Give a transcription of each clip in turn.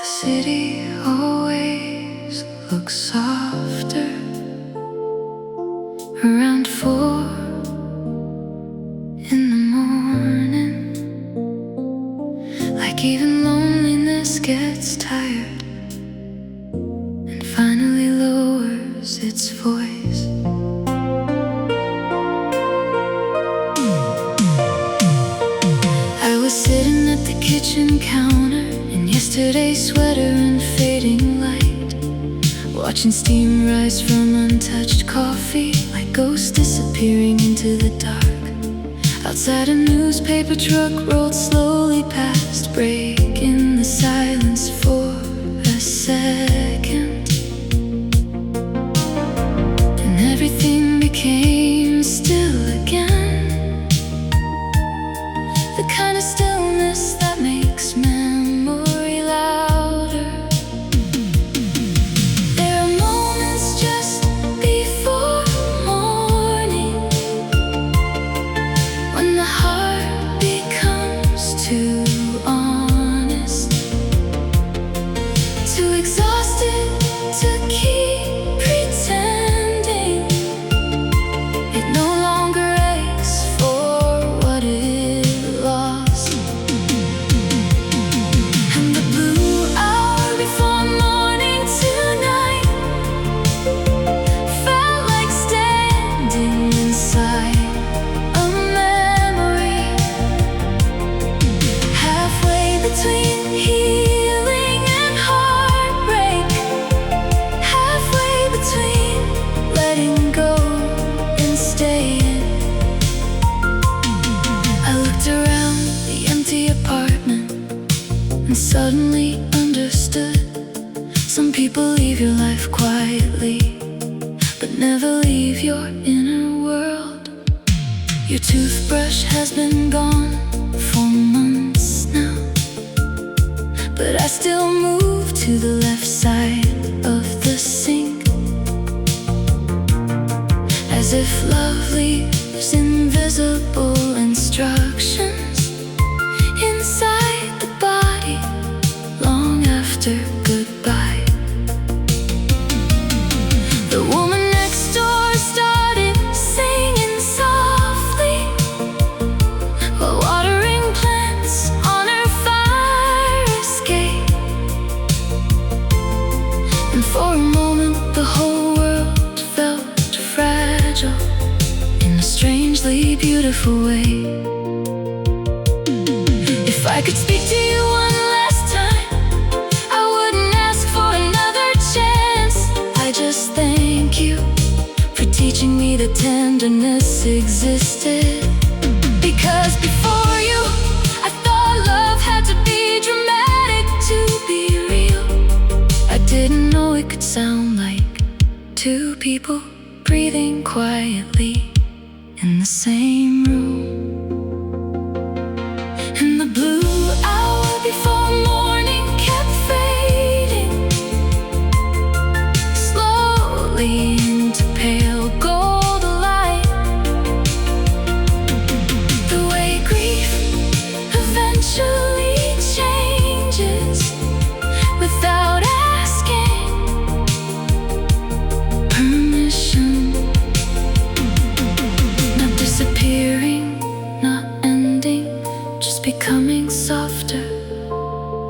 city always looks softer around 4 in the morning. Like even loneliness gets tired and finally lowers its voice. I was sitting at the kitchen counter in yesterday's sweater and fading light, watching steam rise from untouched coffee like ghosts disappearing into the dark. Outside a newspaper truck rolled slowly past, breaking the silence for a second, and everything became still again. The kind of stillness that makes memory louder. There are moments just before morning when the heart becomes too honest, too exhausted to keep pretending. It no longer aches for what it lost. And the blue hour before morning tonight felt like standing inside a memory, halfway between healing and heartbreak, halfway between letting go and staying. I looked around the empty apartment and suddenly understood. Some people leave your life quietly, but never leave your inner world. Your toothbrush has been gone for months now, but I still move to the left side of the sink, as if love leaves invisible instructions inside the body long after goodbye. The woman next door started singing softly while watering plants on her fire escape. And for a moment the whole world felt fragile in a strangely beautiful way. If I could speak to you one last time, I wouldn't ask for another chance. I just thank you for teaching me that tenderness existed. Because before you, I thought love had to be dramatic to be real. I didn't know it could sound like two people breathing quietly in the same room. And the blue hour before morning kept fading slowly into pale gold light. The way grief eventually changes without asking permission. Not disappearing, not ending, just becoming softer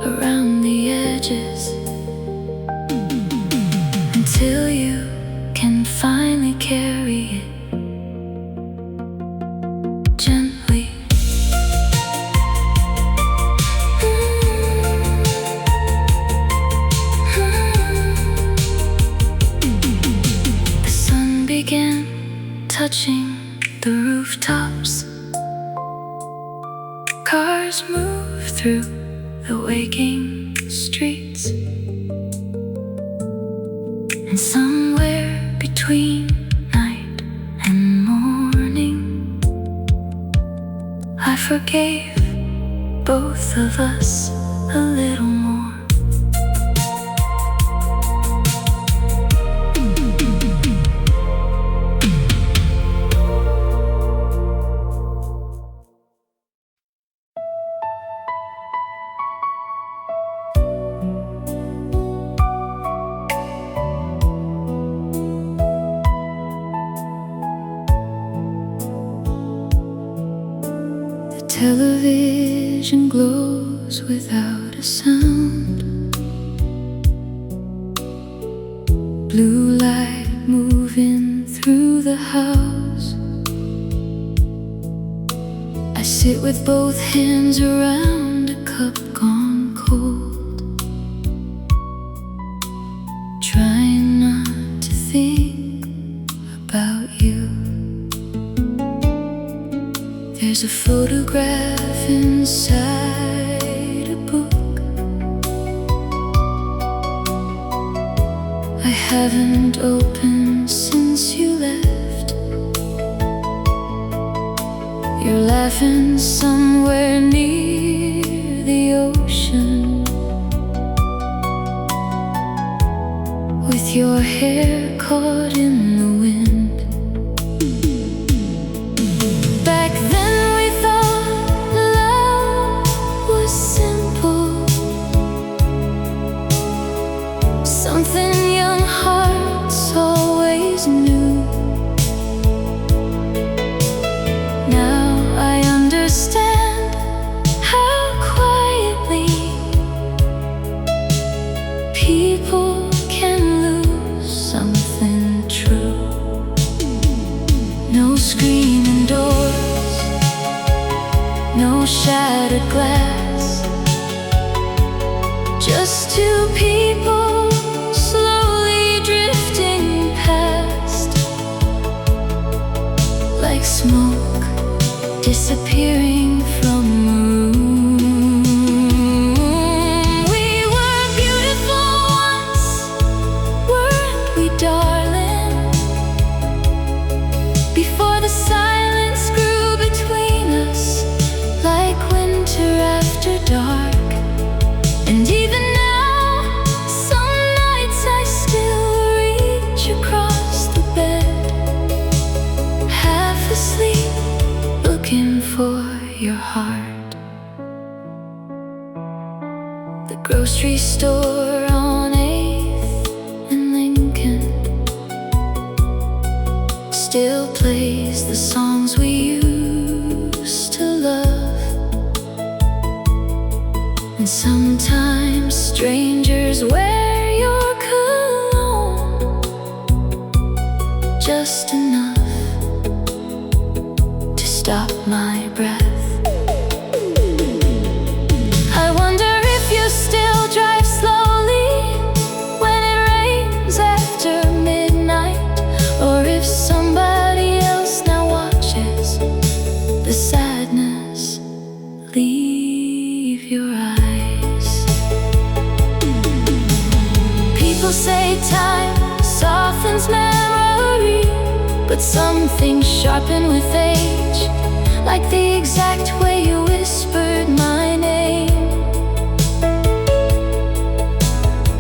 around the edges, until you can finally carry it gently. The sun began touching the rooftops. Cars move through the waking streets, and somewhere between night and morning, I forgave both of us a little more. television glows without a sound. Blue light moving through the house. I sit with both hands around a cup gone cold, trying not to think about you. There's a photograph inside a book. I haven't opened since you left. You're laughing somewhere near the ocean, with your hair caught in the wind. Back then we thought love was simple, something young hearts always knew. Now I understand how quietly people can lose something true. No screaming doors, no shattered glass, just two people slowly drifting past, like smoke disappearing from a room. We were beautiful once, weren't we, darling? Before the silence grew between us, like winter after dark. And even now, some nights I still reach across the bed, half asleep, looking for your heart. The grocery store on 8th and Lincoln still plays the songs we used to love. And sometimes strangers wear your cologne, just enough to stop my breath. I wonder if you still drive slowly when it rains after midnight, or if somebody else now watches the sadness leave your eyes. People say time softens memory, but some things sharpen with age, like the exact way you whispered my name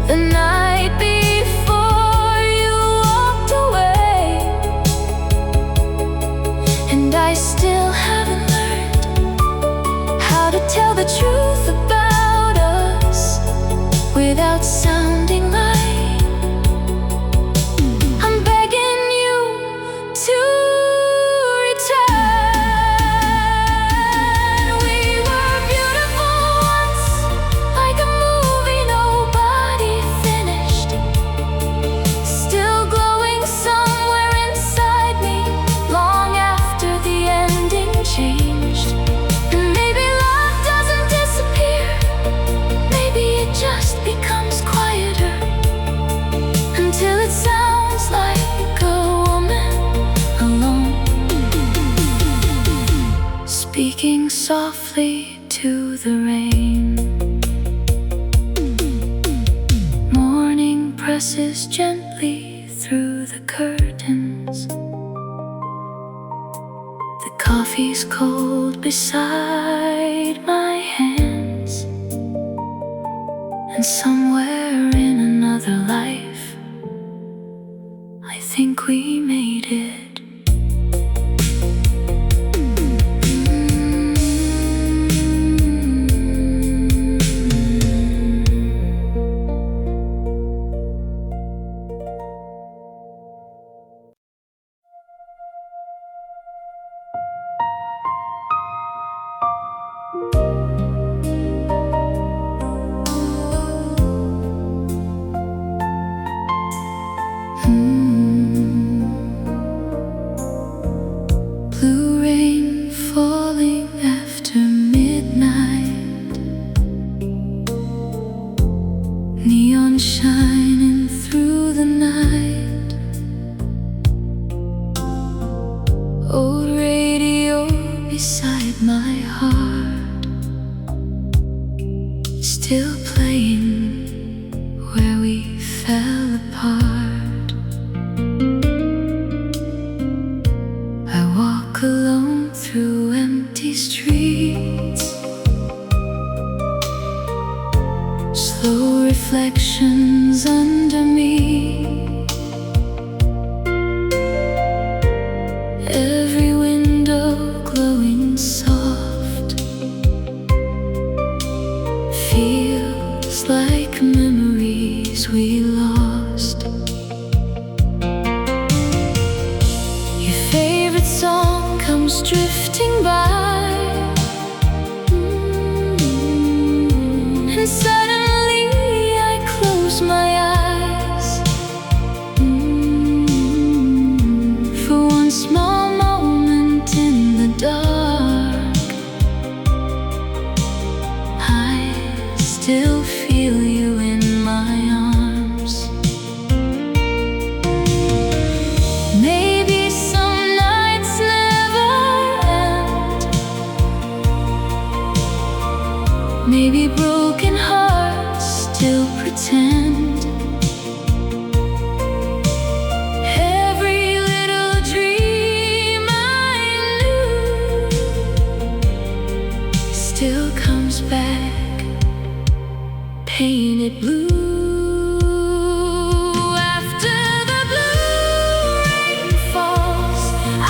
the night before you walked away. And I still haven't learned how to tell the truth about us without sounding like I'm begging you to return. We were beautiful once, like a movie nobody finished, still glowing somewhere inside me, long after the ending changed. And maybe love doesn't disappear, maybe it just becomes quieter, until it sounds like a woman alone, speaking softly to the rain. Morning presses gently through the curtains. The coffee's cold beside my hands, and somewhere in another life, I think we made it. still playing where we fell apart. I walk alone through empty streets, slow reflections under me. Every window glowing soft feels like memories we lost. Your favorite song comes drifting by, and suddenly I close my eyes. For one small moment in the dark, I still feel you in my arms. Maybe some nights never end, maybe broken hearts still pretend. Every little dream I knew still comes back, painted blue. After the blue rain falls,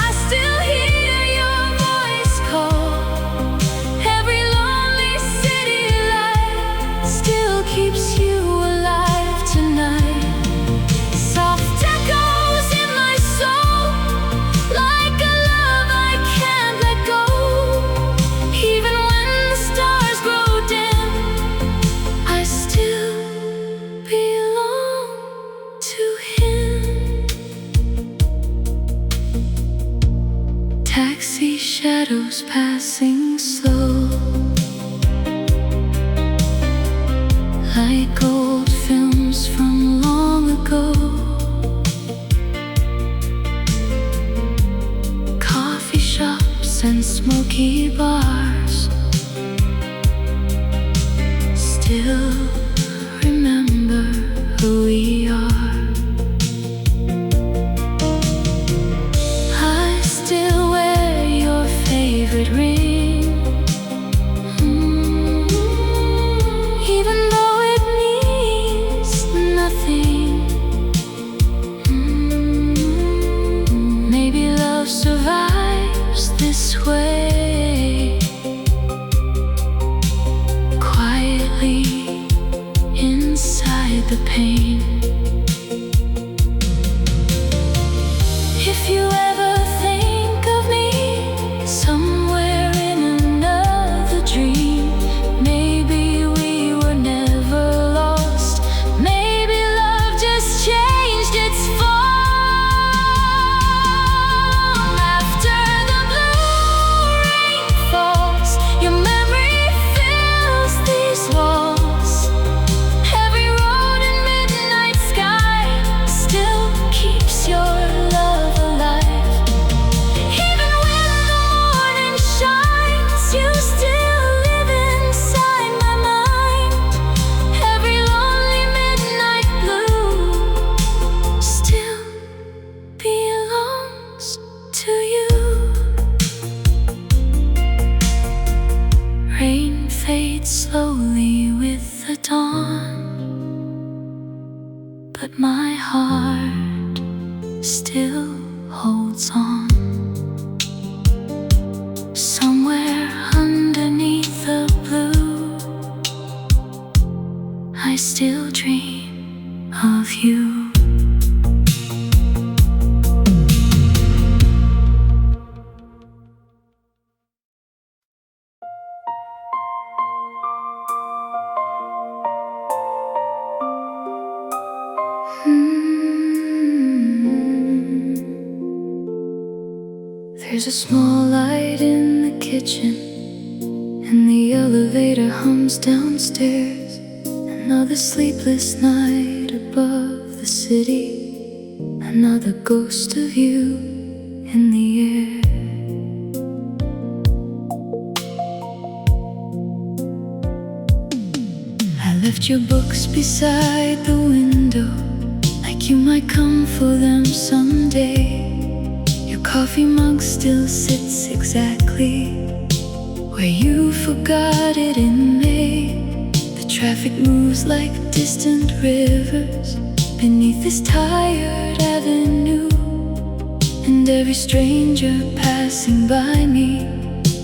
I still hear your voice call. Every lonely city light still keeps you alive tonight. Soft echoes in my soul, like a love I can't let go. Even when the stars grow dim, I still belong to him. Taxi shadows passing slow, like old films from long ago. Coffee shops and smoky bars still remember who we are. I still wear your favorite ring, even though it means nothing. Maybe love survives this way, quietly inside the pain. If you ever think of me somewhere in another dream, maybe we were never lost. Maybe love just changed its form. After the blue rain falls, your memory fills these walls. Every road and midnight sky still keeps your love alive. Even when the morning shines, you still live inside my mind. Every lonely midnight blue still belongs to you. Rain fades slowly with the dawn, but my heart still holds on. Somewhere underneath the blue, I still dream of you. There's a small light in the kitchen, and the elevator hums downstairs. Another sleepless night above the city, another ghost of you in the air. left your books beside the window, like you might come for them someday. Your coffee mug still sits exactly where you forgot it in May. The traffic moves like distant rivers beneath this tired avenue, and every stranger passing by me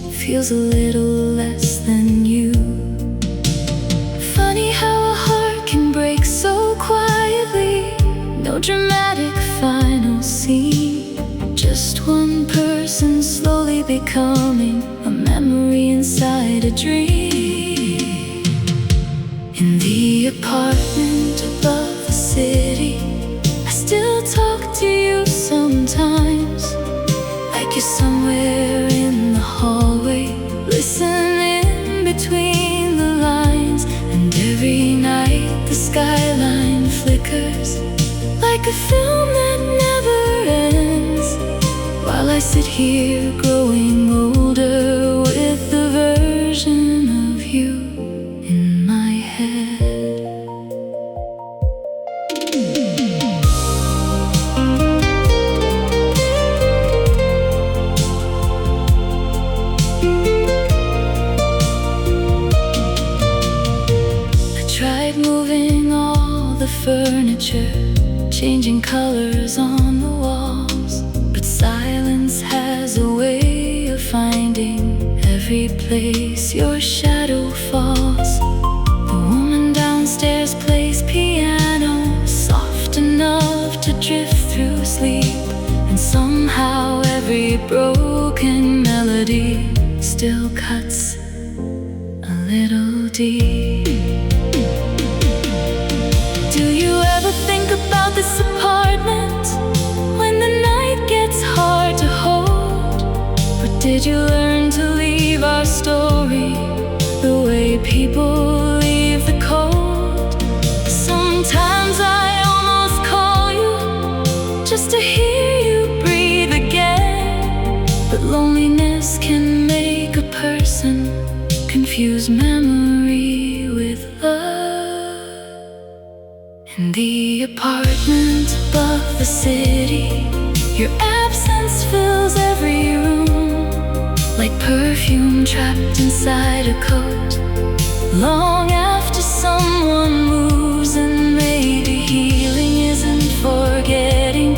feels a little less than you. Funny how a heart can break so quietly. No dramatic final scene, just one person slowly becoming a memory inside a dream. In the apartment above the city, I still talk to you sometimes, like you're somewhere in the hallway, listening between the lines. And every night the skyline flickers like a film that never ends, while I sit here growing older with the version of you in my head. I tried moving all the furniture, changing colors on the walls, but silence has a way of finding every place your shadow falls. The woman downstairs plays piano, soft enough to drift through sleep, and somehow every broken melody still cuts a little deep. Do you ever think about this apartment when the night gets hard to hold? Or did you learn to leave our story the way people leave the cold? Sometimes I almost call you just to hear you breathe again, but loneliness can make a person confuse memory with love. In the apartment above the city, your absence fills every room, like perfume trapped inside a coat. Long after someone moves, and maybe healing isn't forgetting,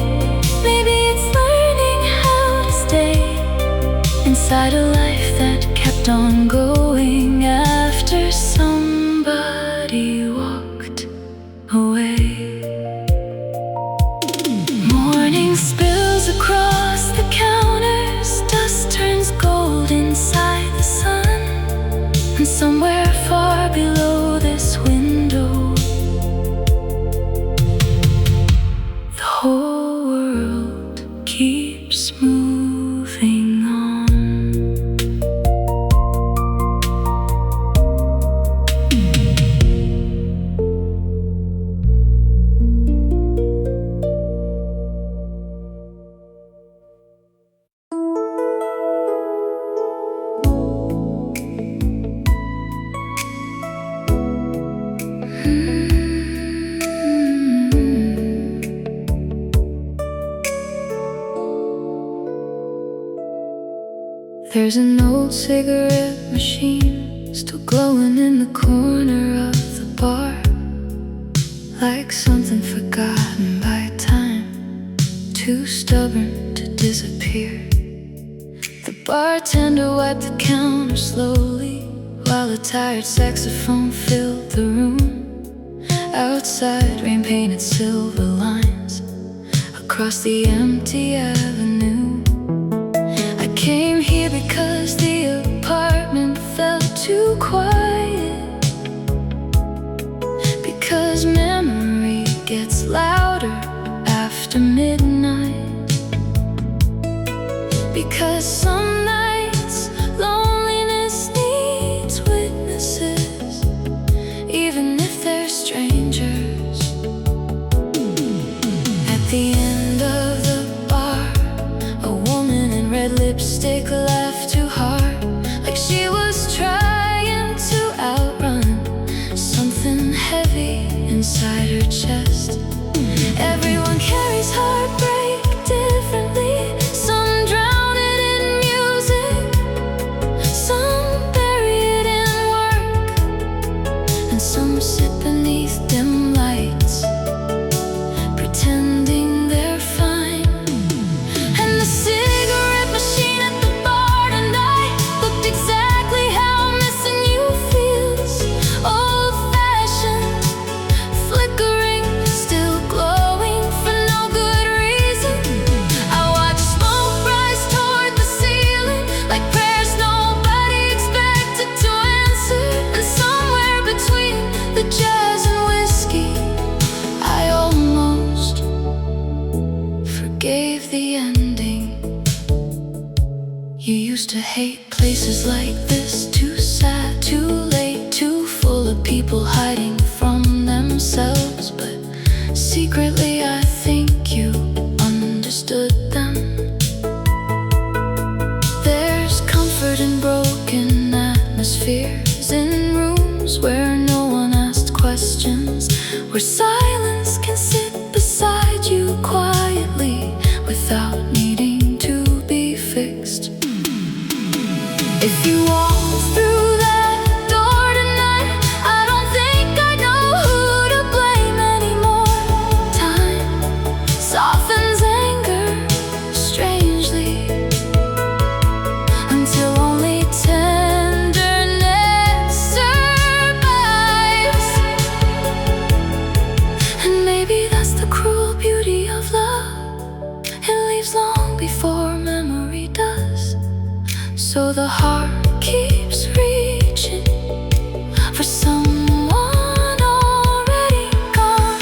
maybe it's learning how to stay inside a life that kept on going after somebody walked away. Morning spills across the counters, dust turns gold inside the sun, and somewhere far below this window, the whole world keeps moving on. There's an old cigarette machine still glowing in the corner of the bar, like something forgotten by time, too stubborn to disappear. The bartender wiped the counter slowly, while a tired saxophone filled the room. Outside, rain painted silver lines across the empty avenue. I came here because the apartment felt too quiet, because memory gets louder after midnight, because some nights loneliness needs witnesses, even if they're strangers. At the end of the bar, a woman in red lipstick laughed too hard, like she was trying and some sit beneath dim lights, pretending they're fine. And the cigarette machine at the bar tonight looked exactly how missing you feels. Old-fashioned, flickering, still glowing for no good reason. I watched smoke rise toward the ceiling like prayers nobody expected to answer. And somewhere between the jazz and whiskey, I almost forgave the ending. You used to hate places like this, too sad, too late, too full of people hiding from themselves. But secretly I think you understood them. There's comfort in broken atmospheres, in rooms where no one asked questions, where silence can sit beside you quietly without needing to be fixed. If you walk through that door tonight, I don't think I know who to blame anymore. Time softens anger strangely, until only tenderness survives. And maybe that's the cruel beauty of love. It leaves long before memory does. So the heart keeps reaching for someone already gone.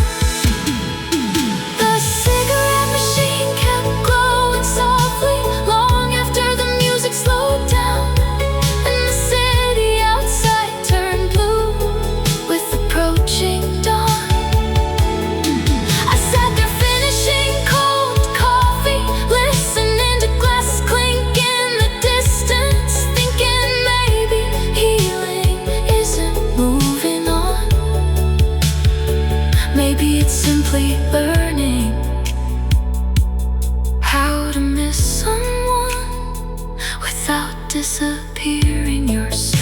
The cigarette machine kept glowing softly long after the music slowed down, and the city outside turned blue with approaching dawn. I sat there finishing cold coffee, listening to glasses clink in the distance, thinking maybe healing isn't moving on. Maybe it's simply learning how to miss someone without disappearing yourself.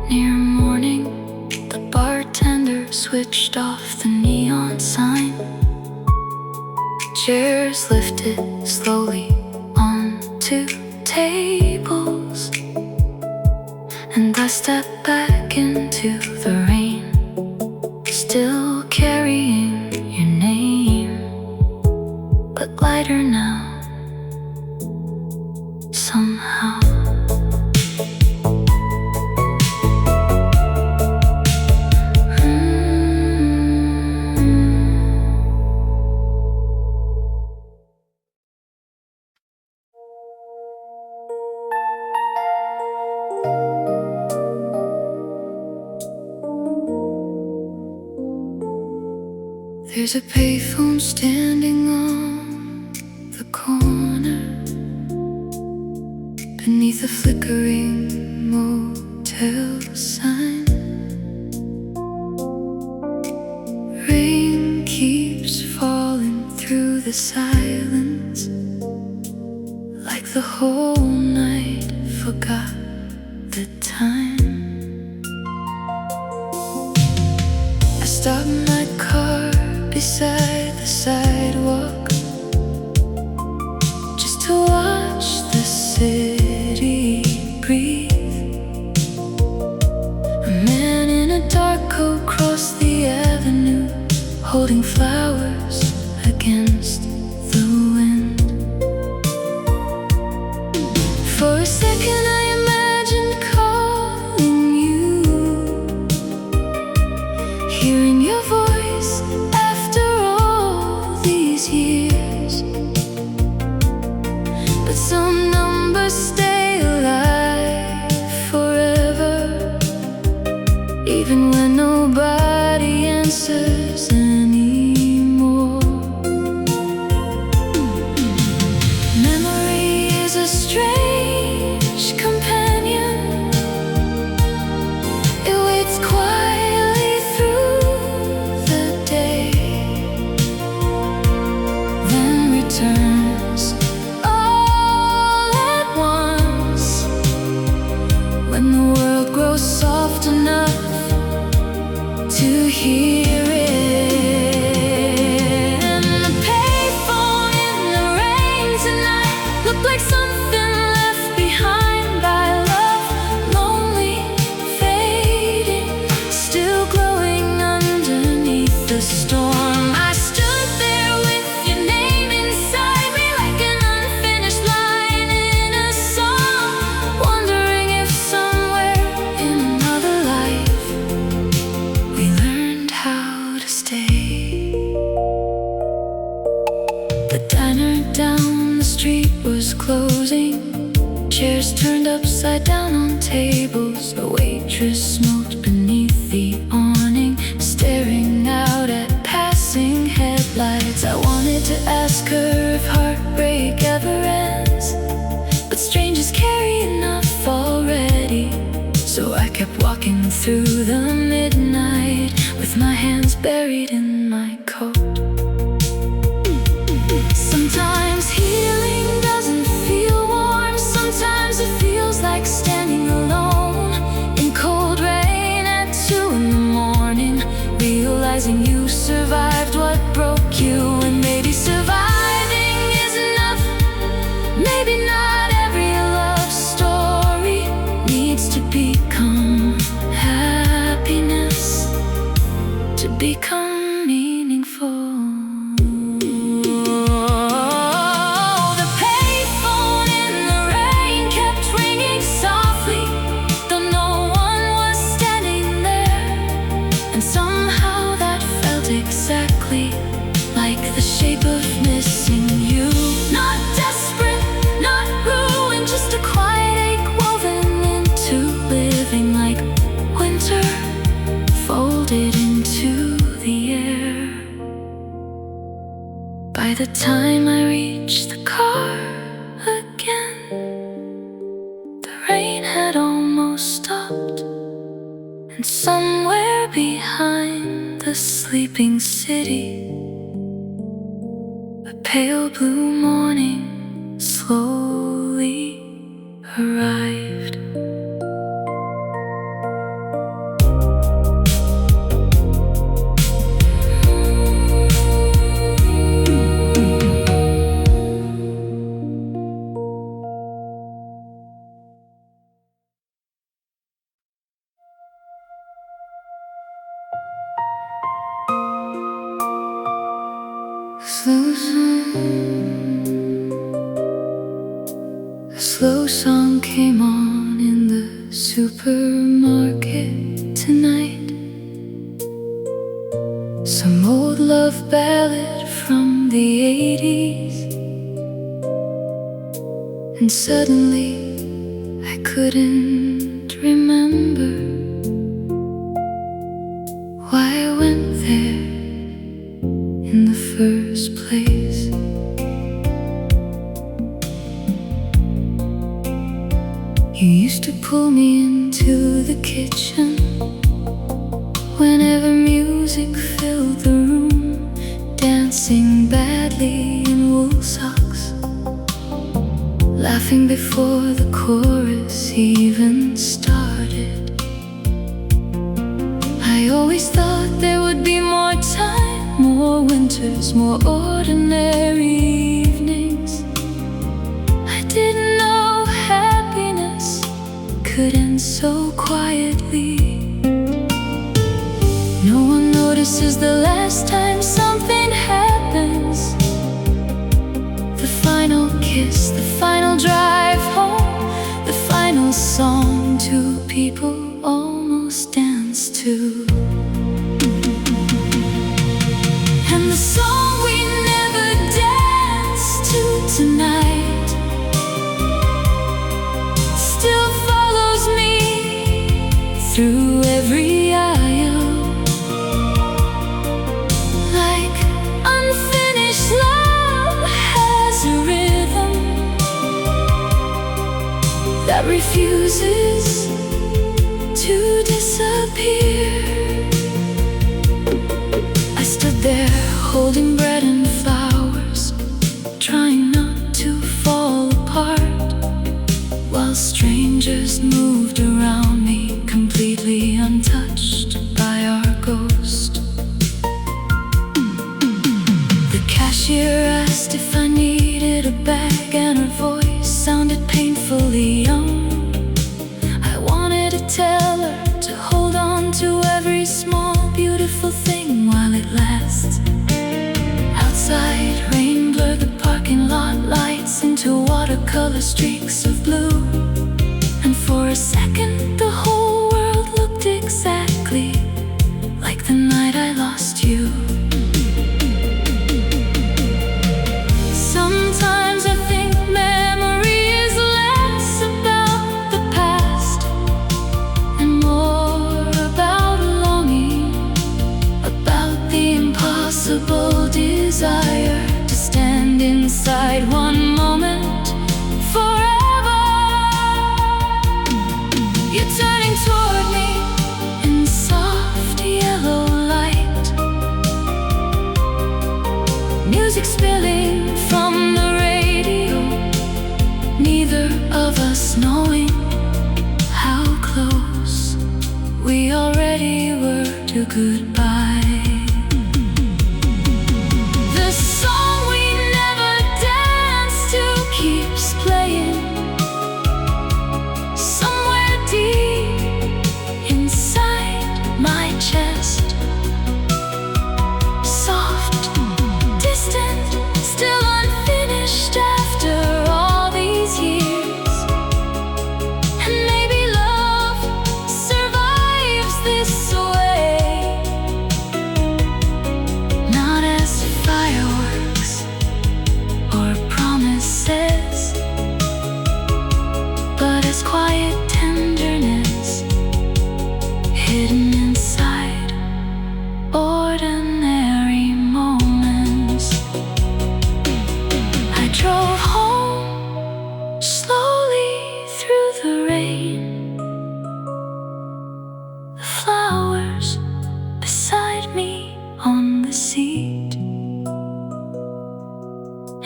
Near morning, the bartender switched off the neon sign. Chairs lifted slowly onto tables, and I stepped back into the rain, still carrying your name, but lighter now, somehow. There's a payphone standing on the corner beneath a flickering motel sign. Rain keeps falling through the silence, like the whole night forgot the time. I stopped my car beside the sidewalk just to watch the city breathe. A man in a dark coat crossed the avenue, holding flowers against the wind. For a second I imagined calling you, hearing your voice after all these years. But some numbers stay alive forever, even when nobody answers anymore. Memory is a strange companion. It waits when the world grows soft enough to hear it. And the payphone in the rain tonight looked like something left behind by love, lonely, fading, still glowing underneath the storm. I stood there with your name inside me like an unfinished line in a song, wondering if somewhere in another life we learned how to stay. The diner down the street was closing, chairs turned upside down on tables. A waitress smoked beneath the awning, staring out at passing headlights. I wanted to ask her if heartbreak ever ends, but strangers carry enough already. So I kept walking through the midnight with my hands buried in my coat. Sometimes healing doesn't feel warm, sometimes it feels like standing alone in cold rain at 2 in the morning, realizing you survived what broke you. And maybe surviving is enough, maybe not every love story needs to become happiness to become meaningful. The payphone in the rain kept ringing softly, though no one was standing there. And somehow that felt exactly like the shape of missing you. Not desperate, not ruined, just a quiet ache woven into living, like winter folded into the air. By the time I reached the car again, the rain had almost stopped, and somewhere behind the sleeping city, a pale blue morning slowly arrived. A slow song came on in the supermarket tonight, some old love ballad from the 80s. And suddenly I couldn't remember why I went there in the first place. You used to pull me into the kitchen whenever music filled the room, dancing badly in wool socks, laughing before the chorus even started. I always thought there would be more time, more winters, more ordinary evenings. I didn't know happiness could end so quietly. No one notices the last time something happens. The final kiss, the final drive home, the final song two people almost dance to. And the song we never danced to tonight still follows me through every aisle, like unfinished love has a rhythm that refuses to disappear. I stood there holding bread and flowers, trying not to fall apart, while strangers moved around streaks of blue. And for a second the whole world looked exactly like the night I lost you. Sometimes I think memory is less about the past and more about longing, about the impossible desire to stand inside one moment forever. You're turning toward me in soft yellow light, music spilling from the radio, neither of us knowing how close we already were to goodbye. The song we never danced to keeps playing somewhere deep inside my chest. Soft, distant, still unfinished after all these years. And maybe love survives this way, not as fireworks or promises, but as quiet tenderness hidden inside ordinary moments. I drove home slowly through the rain, the flowers beside me on the seat.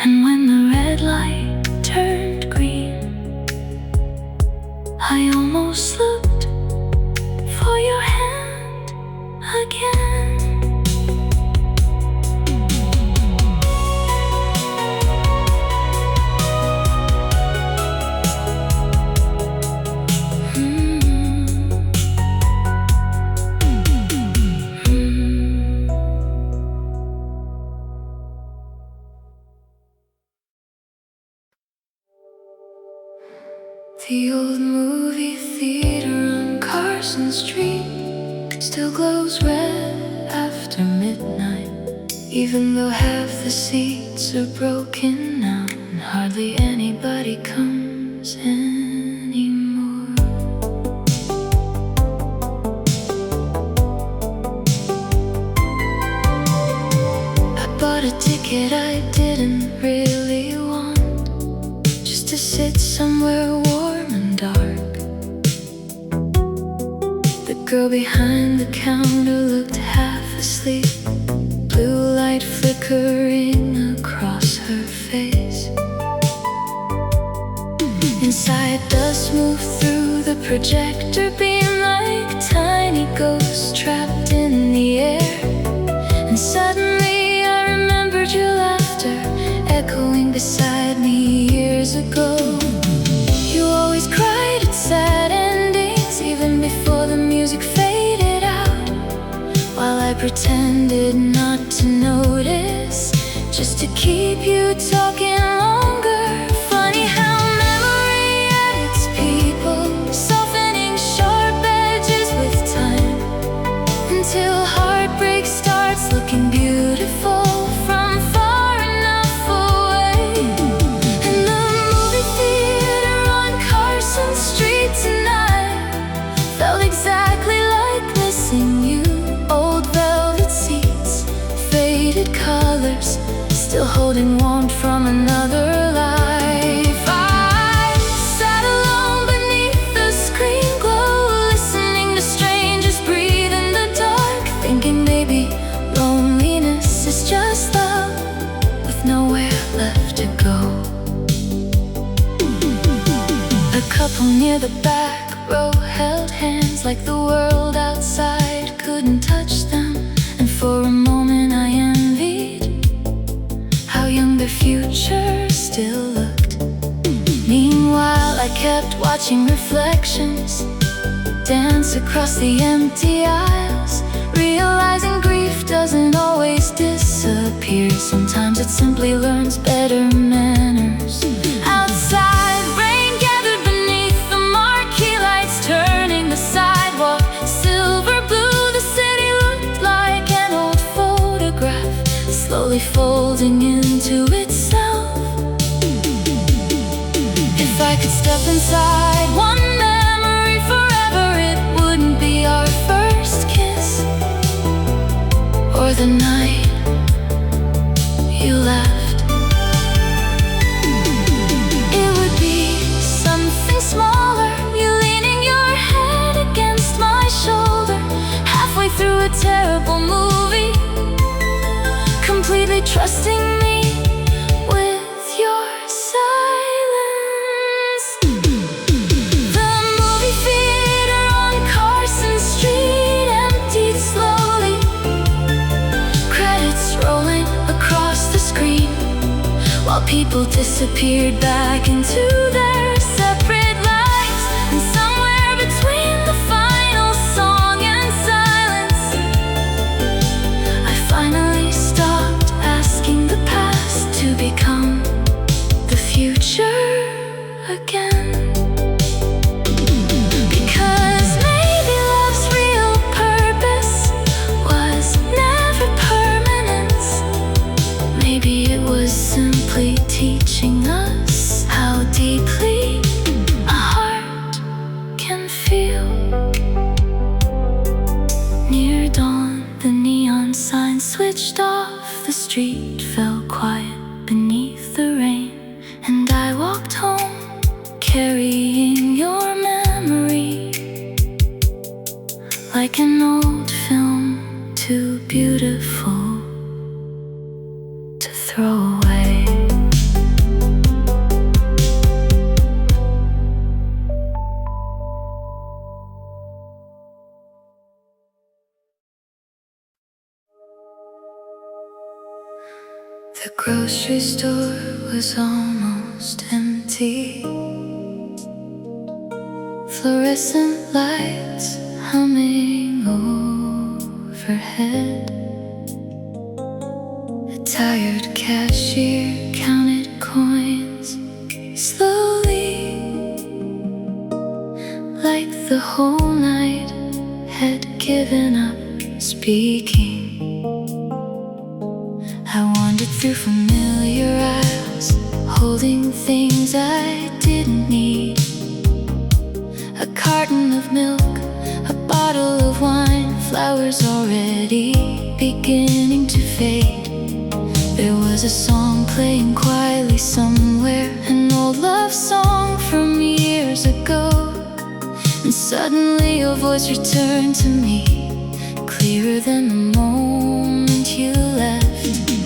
And when the red light turned green, I almost looked for your hand again. The old movie theater on Carson Street still glows red after midnight, even though half the seats are broken now and hardly anybody comes anymore. I bought a ticket I didn't really want, just to sit somewhere warm and dark. The girl behind the counter looked half asleep, blue light flickering across her face. Inside, dust moved through the projector beam like tiny ghosts trapped in the air. And suddenly I remembered your laughter echoing beside me years ago. You always cried at sad endings, even before the music faded out, while I pretended not to notice, just to keep you talking longer. Funny how memory edits people, softening sharp edges with time, until heartbreak starts looking beautiful from far enough away. And the movie theater on Carson Street tonight felt exactly like missing you. Old velvet seats, faded colors, still holding warmth from another life. I sat alone beneath the screen glow, listening to strangers breathe in the dark, thinking maybe loneliness is just love with nowhere left to go. A couple near the back row held hands like the world outside couldn't touch them, and for a moment I envied how young their future still looked. Meanwhile I kept watching reflections dance across the empty aisles, realizing grief doesn't always disappear. Sometimes it simply learns better manners. Outside, slowly folding into itself. If I could step inside one memory forever, it wouldn't be our first kiss or the night you left. It would be something smaller, you leaning your head against my shoulder, halfway through a terrible movie, completely trusting me with your silence. The movie theater on Carson Street emptied slowly, credits rolling across the screen, while people disappeared back into their separate lives. And somewhere between the final song and silence, I finally stopped asking the past to become the future again. Because maybe love's real purpose was never permanence. Maybe it was simply teaching us how deeply a heart can feel. Near dawn, the neon sign switched off. The street fell quiet beneath the rain, and I walked home carrying your memory like an old film, too beautiful to throw away. The grocery store was almost empty, fluorescent lights humming overhead. A tired cashier counted coins slowly, like the whole night had given up speaking. I wandered through familiar aisles, holding things I didn't need. A carton of milk, a bottle of wine, flowers already beginning to fade. There was a song playing quietly somewhere, an old love song from years ago. And suddenly your voice returned to me, clearer than the moment you left.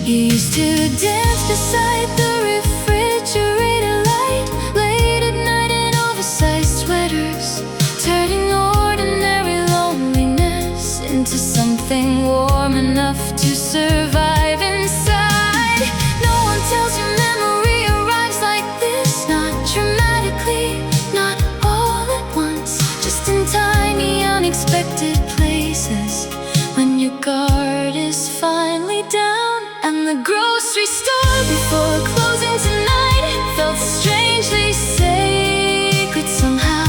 You used to dance beside the refrigerator light, late at night in oversized sweaters, turning ordinary loneliness into something warm enough to survive inside. No one tells you memory arrives like this, not dramatically, not all at once, just in tiny, unexpected places, when your guard is finally down. And the grocery store before closing tonight felt strangely sacred somehow,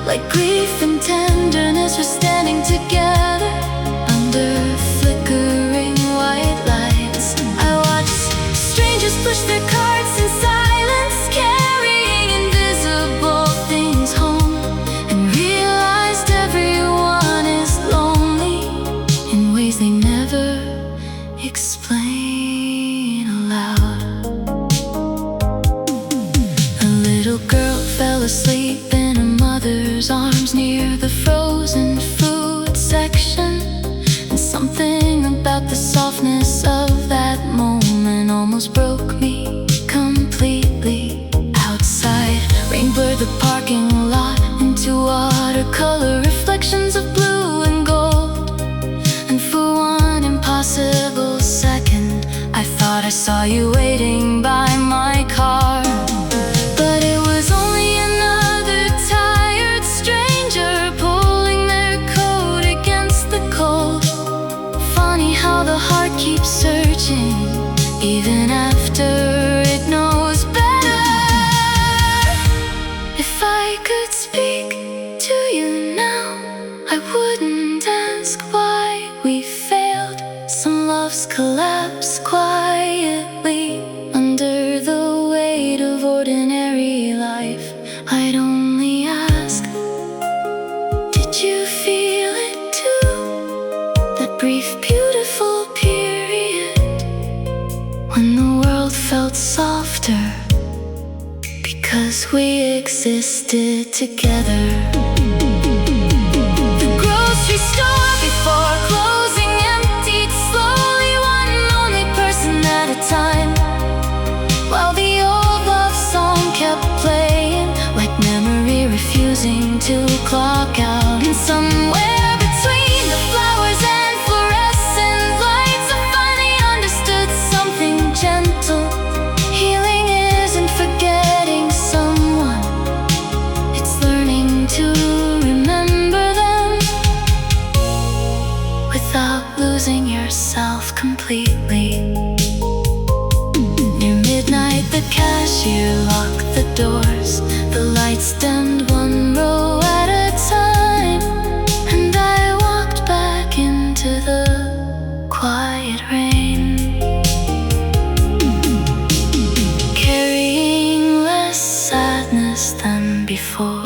like grief and tenderness were standing together under flickering white lights. I watched strangers push their carts in silence, carrying invisible things home, and realized everyone is lonely in ways they never explain aloud. A little girl fell asleep in her mother's arms near the frozen food section, and something about the softness of that moment almost broke me completely. Outside, rain blurred the parking lot into watercolor reflections of blue and gold, and for one impossible second I thought I saw you waiting by my car. But it was only another tired stranger pulling their coat against the cold. Funny how the heart keeps searching even after it knows better. If I could speak to you now, I wouldn't ask why we failed. Some loves collapse quiet we existed together. The grocery store before closing emptied slowly, one lonely person at a time, while the old love song kept playing, like memory refusing to clock out. And somewhere between the flowers and fluorescent lights, I finally understood something gentle. Healing isn't forgetting someone, it's learning to remember them without losing yourself completely. Near midnight, the cashier locked the doors. The lights dimmed one row at a time, and I walked back into the quiet rain, carrying less sadness than before.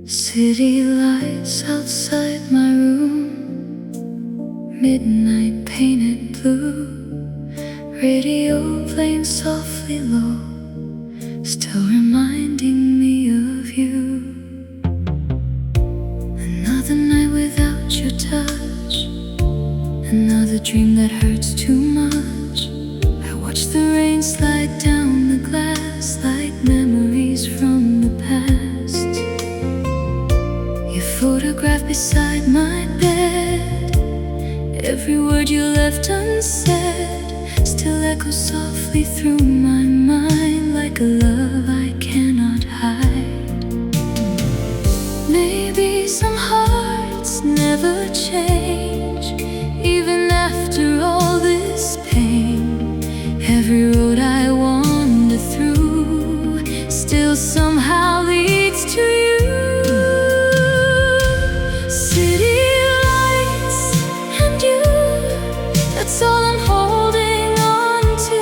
City lights outside my room, midnight painted blue, radio playing softly low, still reminding me of you. Another night without your touch, another dream that hurts too much. I watch the rain slide down the glass like memories from the past. Your photograph beside my bed, every word you left unsaid still echoes softly through my mind, like a love I cannot hide. Maybe some hearts never change, even after all this pain. Every road I wander through still somehow leads to you. City lights and you, that's all I'm holding on to.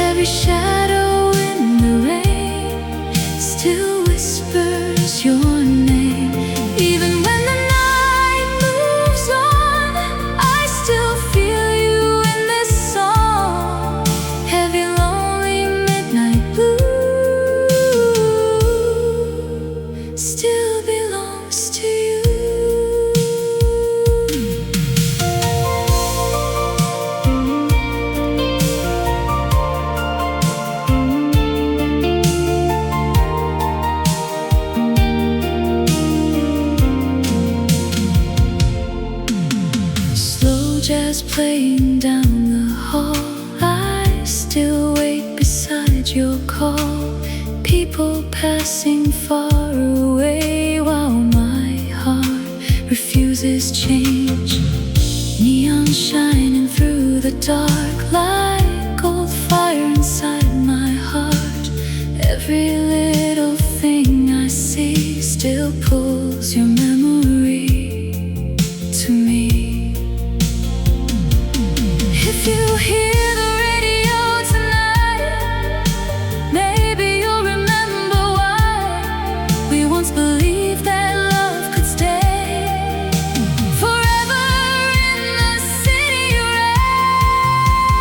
Every shadow in the rain still whispers your name. Even when the night moves on, I still feel you in this song. Heavy, lonely midnight blue still belongs to you. Slow jazz playing down the hall, I still wait beside your call. People passing far away while my heart refuses change. Neon shining through the dark like cold fire inside my heart. Every little thing I see still pulls your memory to me. If you hear the radio tonight, maybe you'll remember why we once believed that love could stay forever in the city rain.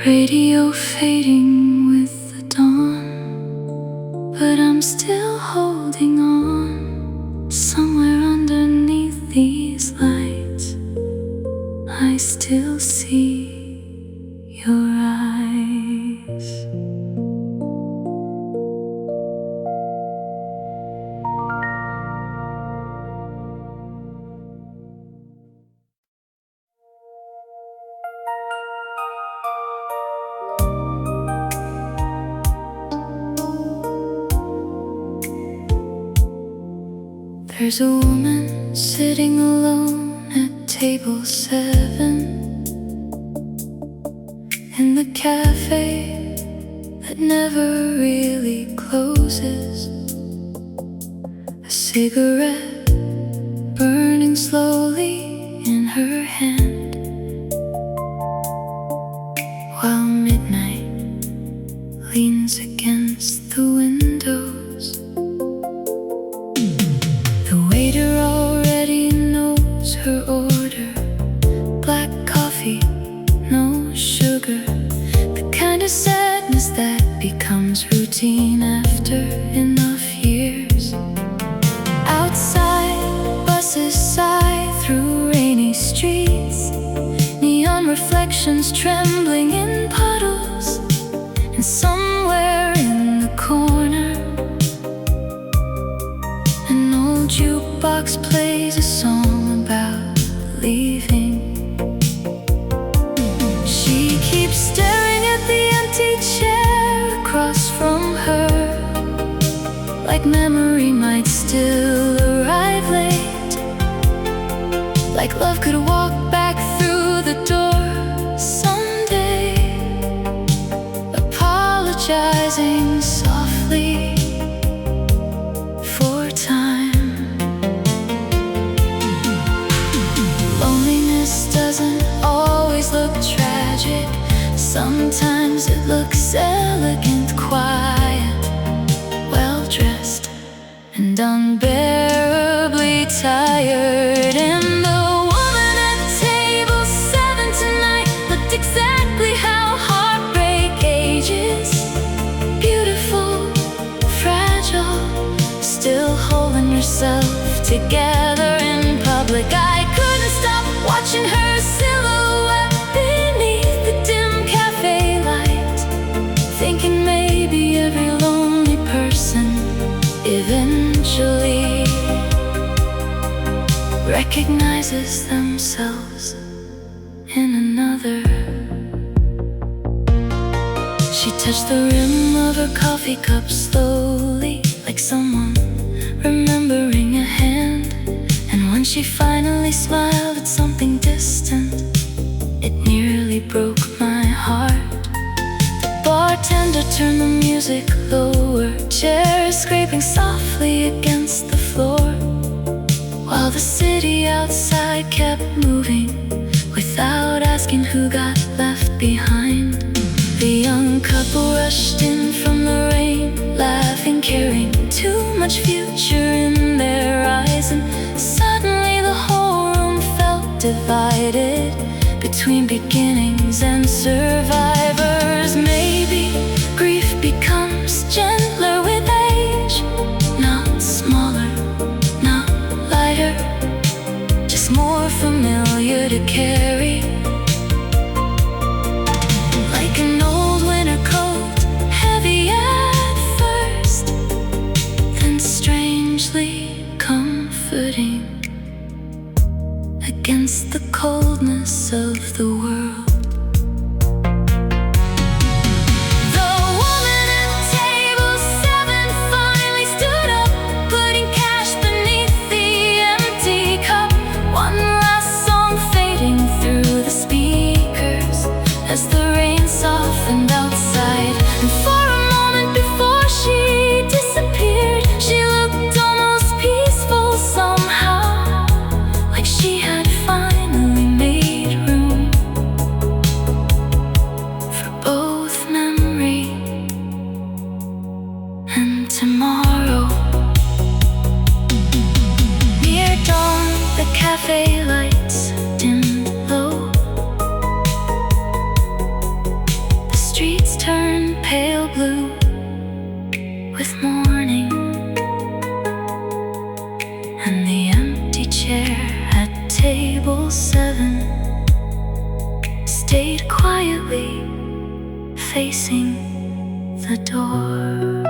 Radio fading with the dawn, but I'm still holding on. Somewhere underneath these lights, I still see your eyes. There's a woman sitting alone at table 7 in the cafe that never really closes. A cigarette burning slowly in her hand, while midnight leans against the windows. The waiter already knows her order: black coffee, no sugar. The kind of sadness that becomes routine after enough years. Outside, buses sigh through rainy streets, neon reflections trembling in puddles. And somewhere in the corner, an old jukebox plays a song about leaving. She keeps staring at the empty chair across from her, like memory might still arrive late, like love could walk back through the door someday, apologizing softly for time. Loneliness doesn't always look tragic. Sometimes it looks elegant, quiet, well-dressed, and unbearably tired. And the woman at table 7 tonight looked exactly how heartbreak ages. Beautiful, fragile, still holding herself together in public. I couldn't stop watching her silhouette beneath the dim cafe light, thinking maybe every lonely person eventually recognizes themselves in another. She touched the rim of her coffee cup slowly, like someone remembering a hand. And when she finally smiled at something distant, it nearly broke my heart. The bartender turned the music lower, chairs scraping softly against the floor, while the city outside kept moving without asking who got left behind. The young couple rushed in from the rain, laughing, carrying too much future in their eyes. And suddenly the whole room felt divided between beginnings and survivors. Maybe grief becomes gentler with age, not smaller, not lighter, just more familiar to carry. Like an old winter coat, heavy at first, then strangely comforting against the coldness of the world. The woman at table 7 finally stood up, putting cash beneath the empty cup. One last song fading through the speakers as the rain softened outside. And for a moment before she disappeared, she looked almost peaceful somehow, like she had finally made room for both memory and tomorrow. Near dawn, the cafe lights dimmed low, facing the door.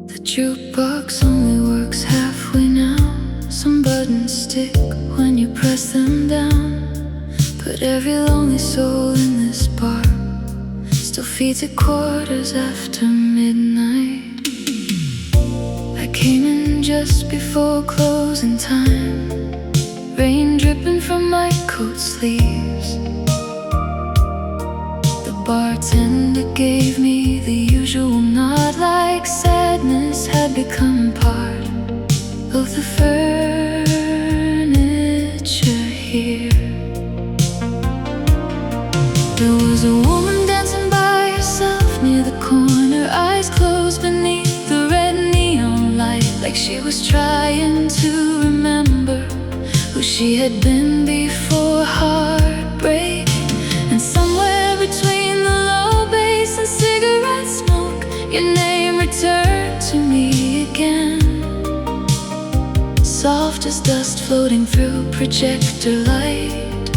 The jukebox only works halfway now. Some buttons stick when you press them down, but every lonely soul in this bar still feeds at quarters after midnight. I came in just before closing time, rain dripping from my coat sleeves. The bartender gave me the usual nod, like sadness had become part of the furniture here. There was a woman dancing by herself near the corner, eyes closed beneath the red neon light, like she was trying to remember who she had been before heartbreak. And somewhere between the low bass and cigarette smoke, your name returned to me again, soft as dust floating through projector light,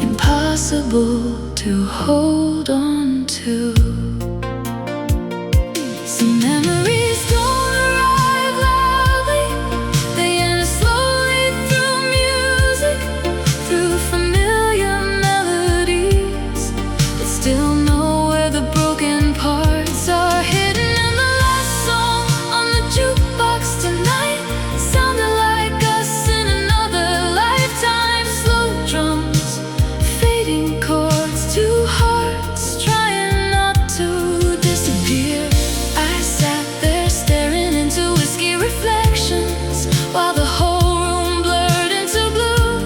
impossible to hold on to. Some memories don't arrive loudly, they enter slowly through music, through familiar melodies, but still know where the broken parts are hidden. And the last song on the jukebox tonight sounded like us in another lifetime. Slow drums, fading chords, two hearts trying not to disappear. I sat there staring into whiskey reflections while the whole room blurred into blue,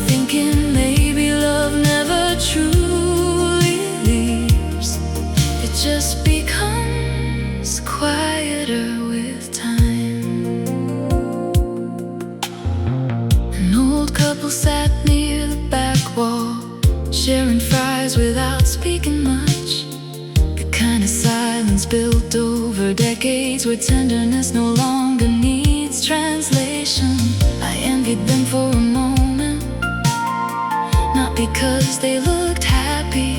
thinking maybe love never truly leaves. It just becomes quieter with time. An old couple sat near the back wall, sharing fries without speaking much, the kind of silence built over decades where tenderness no longer needs translation. I envied them for a moment, not because they looked happy,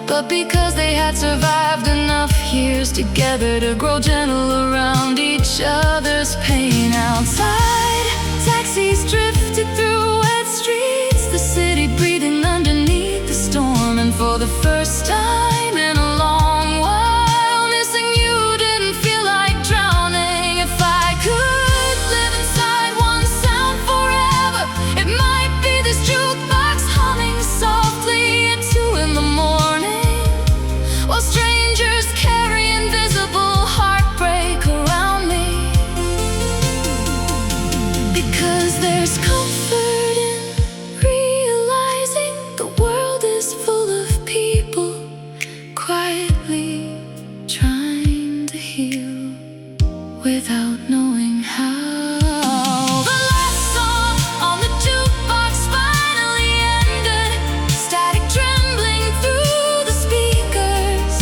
but because they had survived enough years together to grow gentle around each other's pain. Outside, taxis drifted through wet streets, the city breathing underneath the storm. And for the first time in a long while, missing you didn't feel like drowning. If I could live inside one sound forever, it might be this jukebox humming softly at 2 in the morning, while strangers carry invisible heartbreak around me. Because there's comfort in realizing the world is full of people quietly trying to heal without knowing how. The last song on the jukebox finally ended, static trembling through the speakers,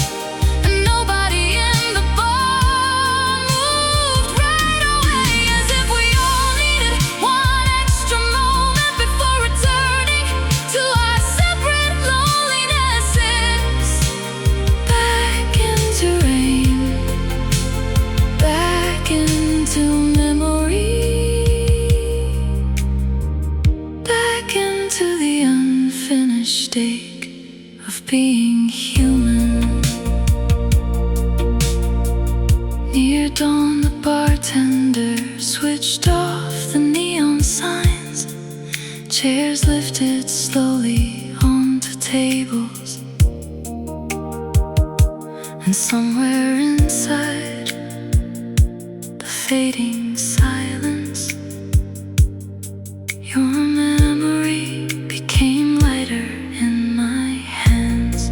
and nobody in the bar moved right away, as if we all needed one extra moment before returning to our separate lonelinesses. Back into rain, back into memory, back into the unfinished ache of being human. Near dawn, the bartender switched off the neon signs, chairs lifted slowly onto tables, and somewhere inside the fading silence, your memory became lighter in my hands.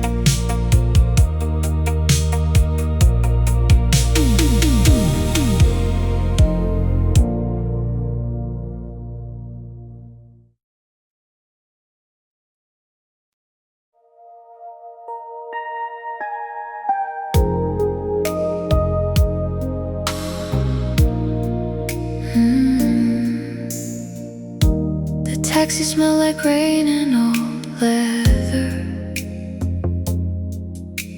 taxi smelled like rain and old leather.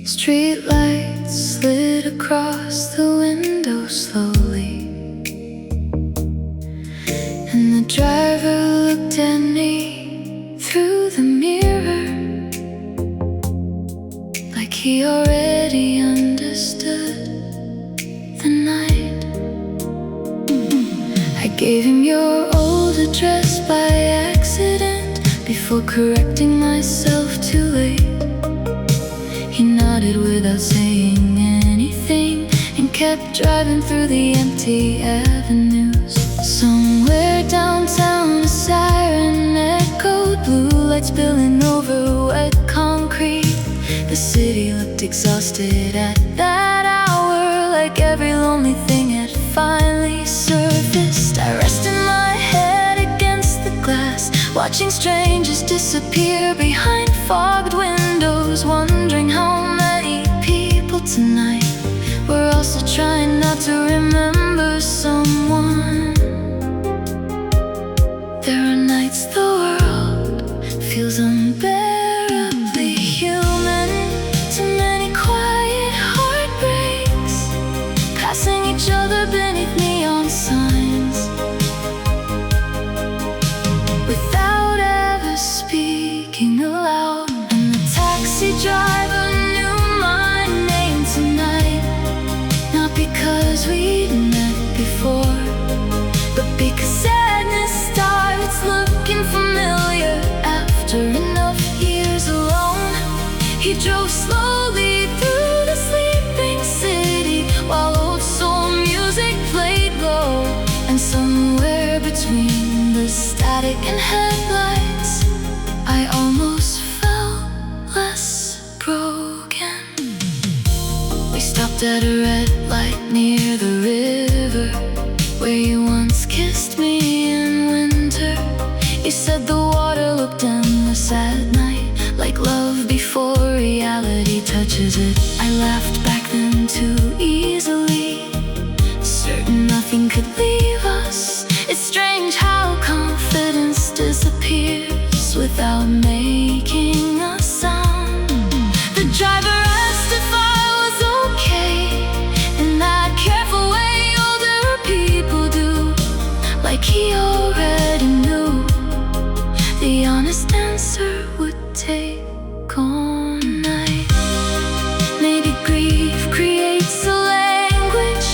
Street lights slid across the window slowly, and the driver looked at me through the mirror, like he already understood the night. I gave him your old address by accident, before correcting myself too late. He nodded without saying anything, and kept driving through the empty avenues. Somewhere downtown a siren echoed, blue lights spilling over wet concrete. The city looked exhausted at that hour, like every lonely thing had finally surfaced. I rested my head against the glass, watching strangers disappear behind fogged windows, wondering how many people tonight were also trying not to remember someone. There are nights the world feels unbearably human. Too many quiet heartbreaks, passing each other beneath neon signs, without ever speaking aloud. And the taxi driver knew my name tonight, not because we'd met before, but because sadness starts looking familiar after enough years alone. He drove slowly through the sleeping city, while old soul music played low. And somewhere between the static and headlights, I almost felt less broken. We stopped at a red light near the river, where you once kissed me in winter. You said the water looked endless at night, like love before reality touches it. I laughed back then too easily, certain nothing could leave us. It's strange how confidence disappears without making a sound. The driver asked if I was okay, in that careful way older people do, like he already knew. The honest answer would take all night. Maybe grief creates a language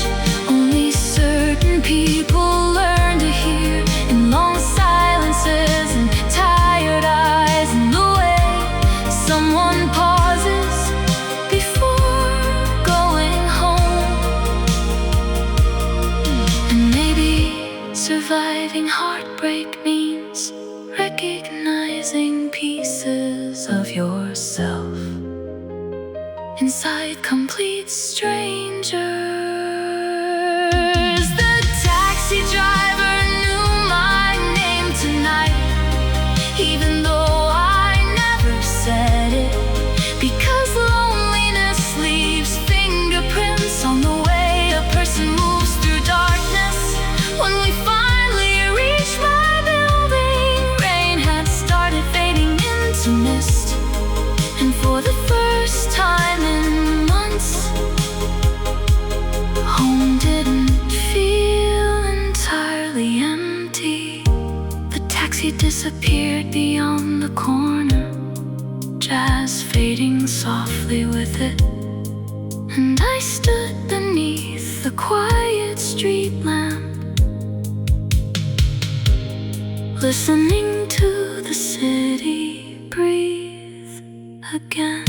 only certain people learn to hear, in long silences and tired eyes, and the way someone pauses before going home. And maybe surviving heartbreak means recognizing pieces of yourself inside complete strangers. The taxi driver knew my name tonight, even though I never said it, because loneliness leaves fingerprints on the way a person moves through darkness. When we finally reached my building, rain had started fading into mist, and for the first time in months, home didn't feel entirely empty. The taxi disappeared beyond the corner, jazz fading softly with it, and I stood beneath the quiet street lamp, listening to the city breathe again.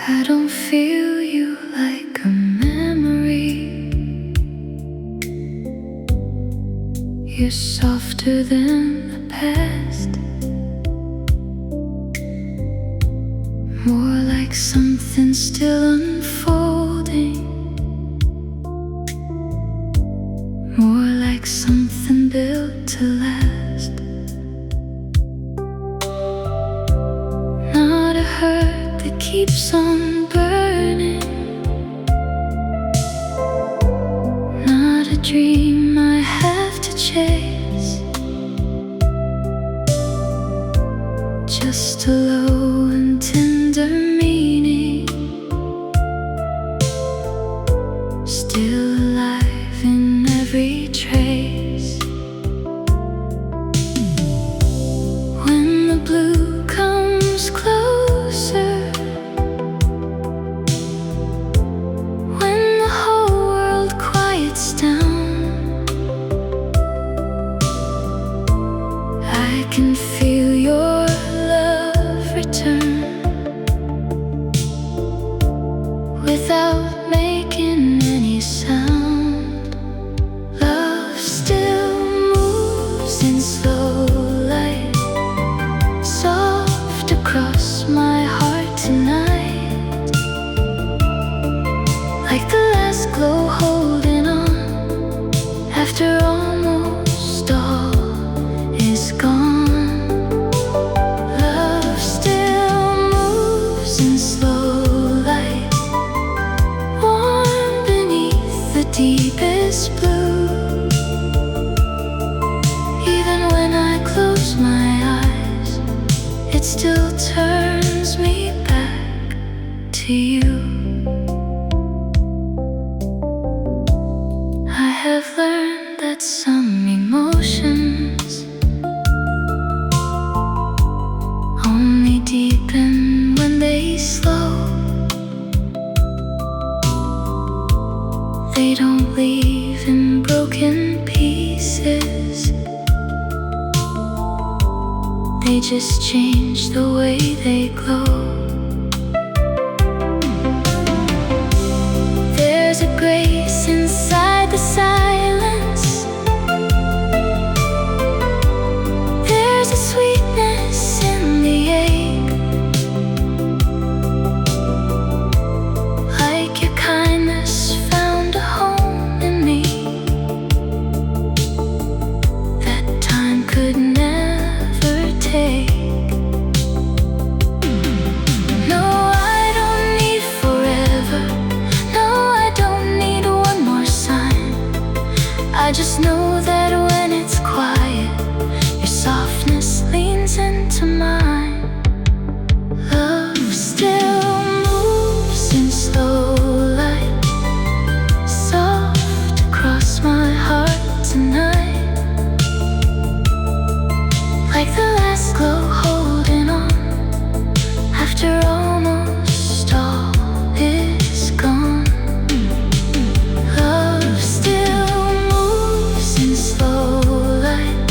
I don't feel you like a memory. You're softer than the past, more like something still unfolding, more like something built to last. Not a hurt that keeps on burning, not a dream I have to chase, just a low and tender meaning, still alive in every trace. When the blue comes closer, when the whole world quiets down, I can feel your love return without making any sound. Love still moves in slow light, soft across my heart tonight, like the last glow holding on after almost all is gone. Love still moves in slow light, warm beneath the deepest blue. Even when I close my eyes, it still turns me back to you. I have learned that some emotions only deepen when they slow. They don't leave in broken pieces, they just change the way they glow. There's a grace inside the silence, there's a sweetness in the ache, like your kindness found a home in me that time could never take. No, I don't need forever, no, I don't need one more sign. I just know that when it's quiet, your softness leans into mine. Love still moves in slow light, soft across my heart tonight, like the last glow holding on after almost all is gone. Love still moves in slow light,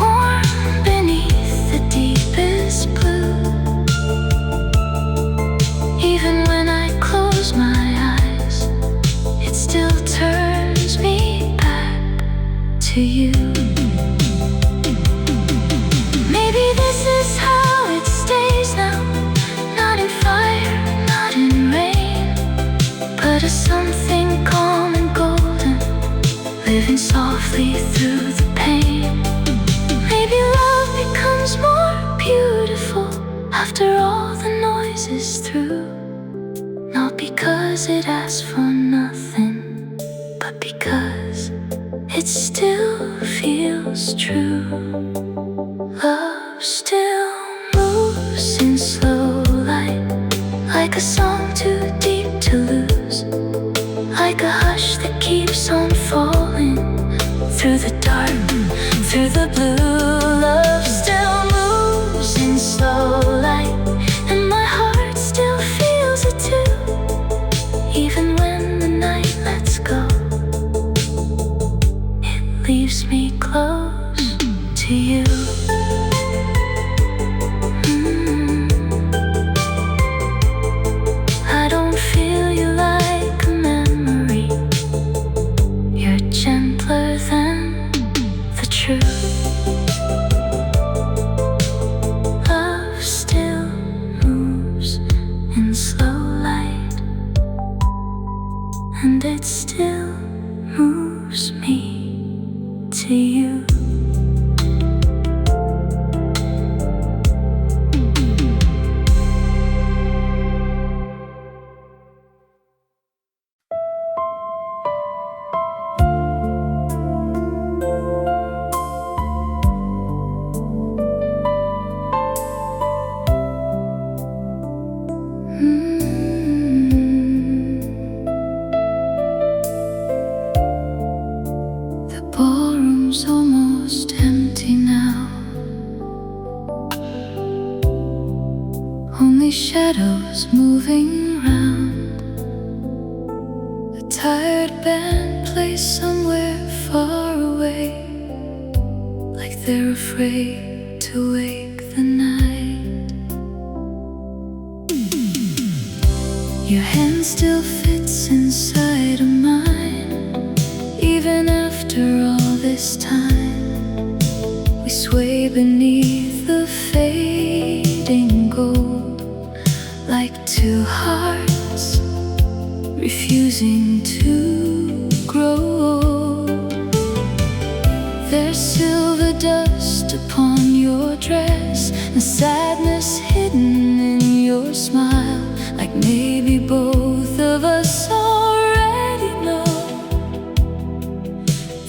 warm beneath the deepest blue. Even when I close my eyes, it still turns me back to you. Maybe this is how it stays now, not in fire, not in rain, but as something calm and golden, living softly through the pain. Maybe love becomes more beautiful after all the noise is through, not because it asks for nothing, but because it still feels true. Love still moves in slow light, like a song too deep to lose, like a hush that keeps on falling through the dark, through the blue. Love still moves in slow light, and my heart still feels it too. Even when the night lets go, it leaves me close to you. I don't feel you like a memory, you're gentler than the truth. Love still moves. they're afraid to wake the night. Your hand still fits inside of mine, even after all this time. We sway beneath the fading gold, like two hearts refusing to grow old. There's silver dust upon your dress, and sadness hidden in your smile, like maybe both of us already know.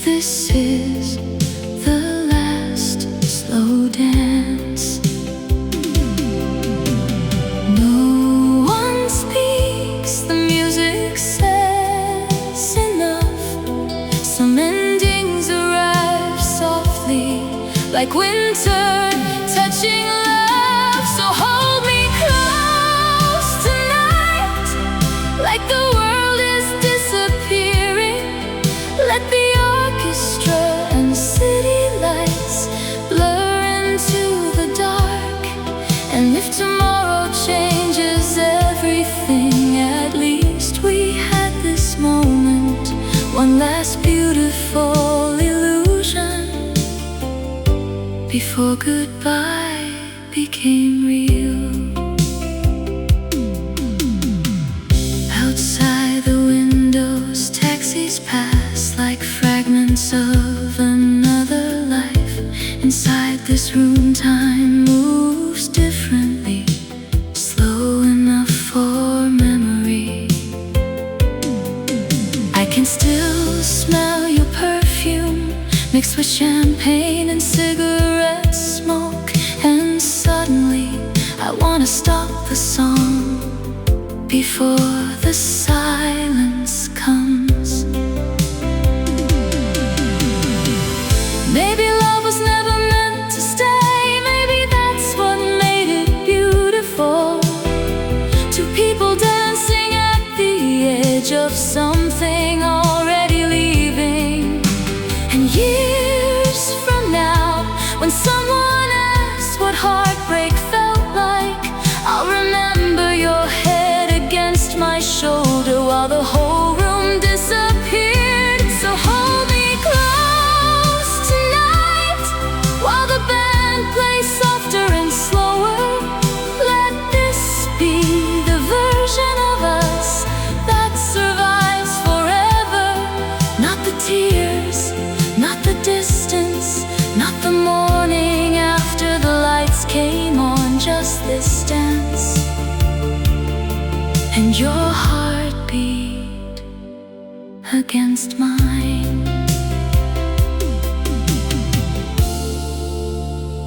This is the last slow dance. No one speaks, the music says enough. Some endings arrive softly, like winter touching love. So hold me close tonight, like the world is disappearing. Let the orchestra and city lights blur into the dark. And if tomorrow changes everything, at least we had this moment, one last beautiful illusion, before goodbye became real. Outside the windows, taxis pass like fragments of another life. Inside this room, time moves differently, slow enough for memory. I can still smell your perfume, mixed with champagne and cigarette smoke. And suddenly I wanna stop the song before the silence comes. Maybe love was never meant to stay. Maybe that's what made it beautiful. Two people dancing at the edge of something already leaving. And years from now, when someone asks what heartbreak felt like, I'll remember your head against my shoulder while the whole room disappeared. So hold me close tonight, while the band plays softer and slower. Let this be the version of us that survives forever. Not the tears, not the distance, not the morning after the lights came on, just this dance and your heartbeat against mine.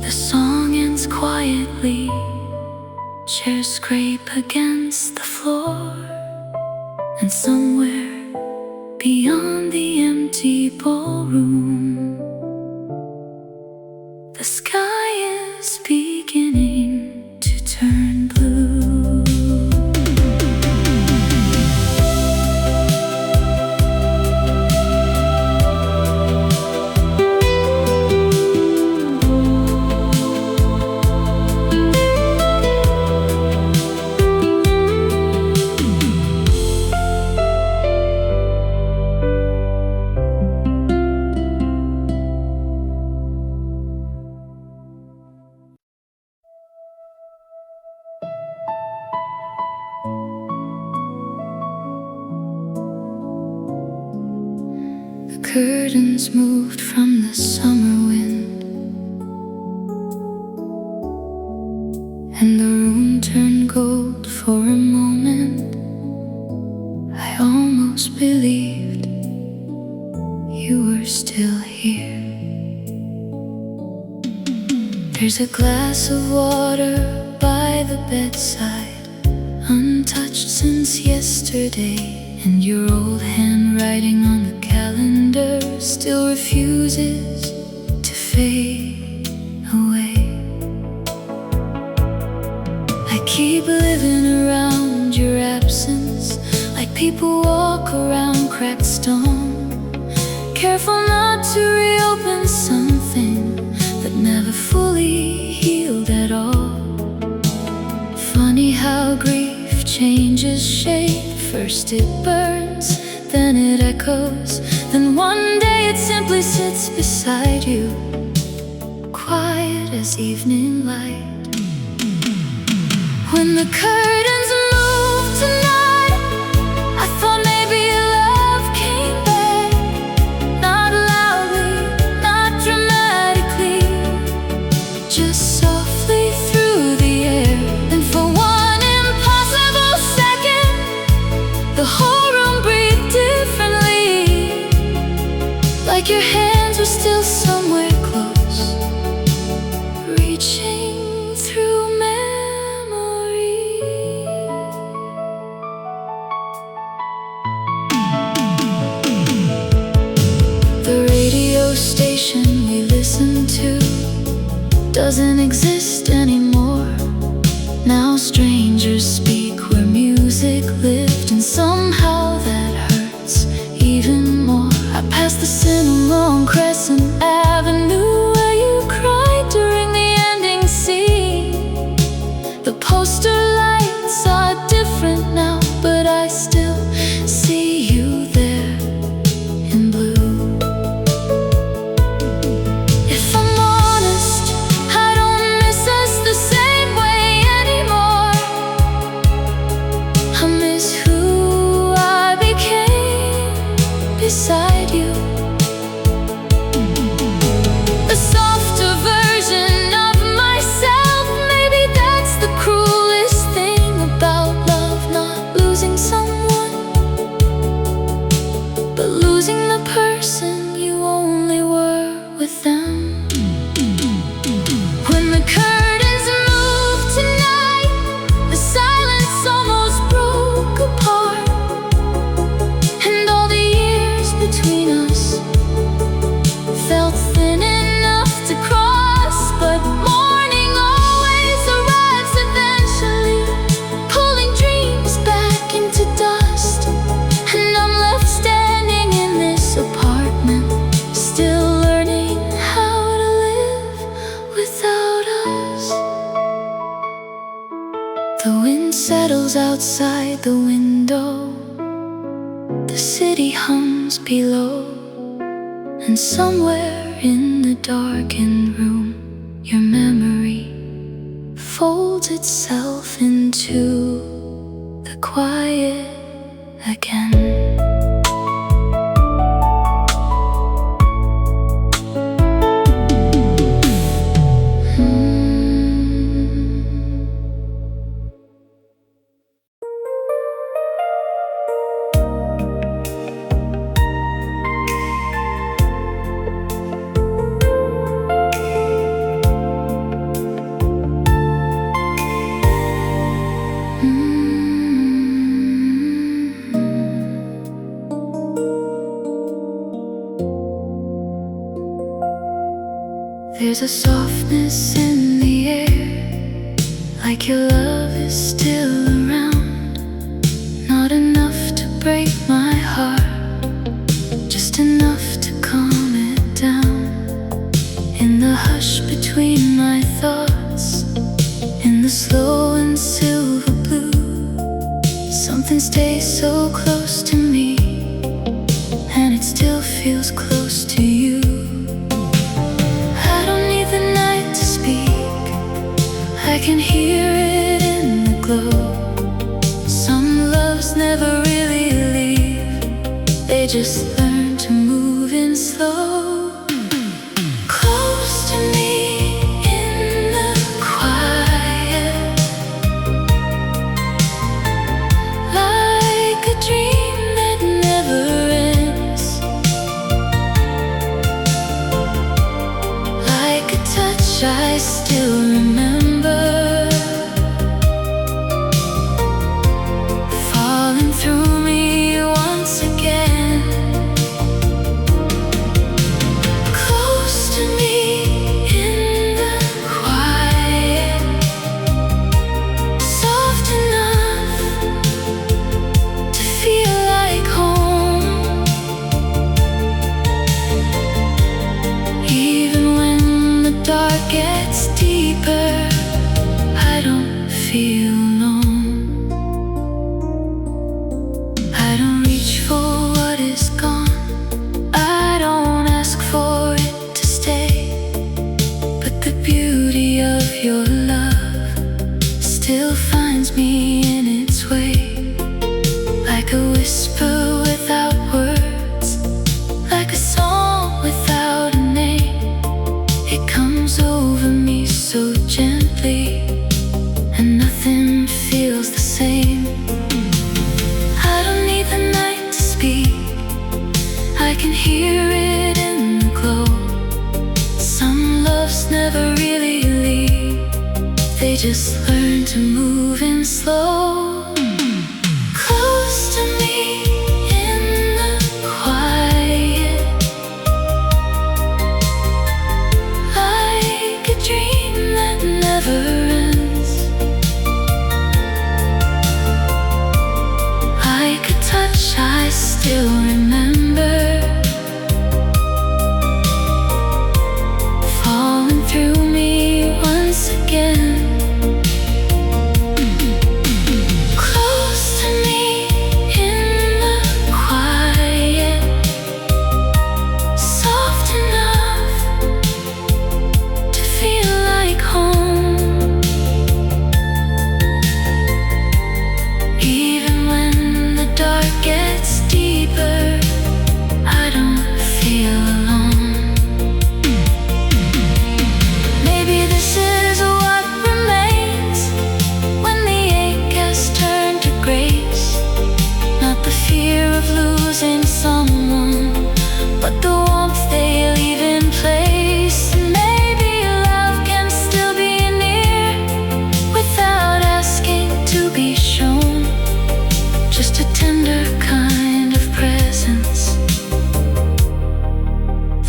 The song ends quietly, chairs scrape against the floor, and somewhere beyond the empty ballroom, the sky is beginning to turn blue. Curtains moved from the summer wind, and the room turned gold for a moment. I almost believed you were still here. There's a glass of water by the bedside, untouched since yesterday, and your old handwriting on the calendar still refuses to fade away. I keep living around your absence, like people walk around cracked stone, careful not to reopen something that First it burns, then it echoes, then one day it simply sits beside you, quiet as evening light. When the curtains move tonight, I thought maybe love came back. Not loudly, not dramatically, just softly through the air. And for one impossible second, the whole room breathed differently, like your hands were still somewhere close, reaching through memory. The radio station we listened to doesn't exist anymore. Now strangers speak where music lived, and somehow that hurts even more. I passed the cinema on Crescent Avenue, where you cried during the ending scene. The poster lights are different now, but I still see you there in blue. If I'm honest, I don't miss us the same way anymore. I miss who I became beside you. A softer version of myself, maybe that's the cruelest thing about love. Not losing someone, but losing the person you only were with them. When the curtains moved tonight, the silence almost broke apart, and all the years between us felt thin enough to cross. But morning always arrives eventually, pulling dreams back into dust. And I'm left standing in this apartment, still learning how to live without us. The wind settles outside the window, the city hums below, and somewhere in the darkened room, your memory folds itself into the quiet again. There's a softness in the air, like your love is still around. Not enough to break my heart, just enough to calm it down. In the hush between my thoughts, in the slow and silver blue, something stays so close to me, and it still feels close to you. I can hear it in the glow. Some loves never really leave, they just learn to move in slow. Close to me in the quiet, like a dream that never ends, like a touch I still remember. Dark gets deeper, your love still finds me in its way, like a whisper without words, like a song without a name. It comes over me so gently, and nothing feels the same. I don't need the night to speak, I can hear it in the glow. Some loves never really leave, they just learn to move in slow. Close to me in the quiet, like a dream that never ends. Like a touch I still remember, falling through me once again. Someone, but the warmth they leave in place. Maybe love can still be near without asking to be shown. Just a tender kind of presence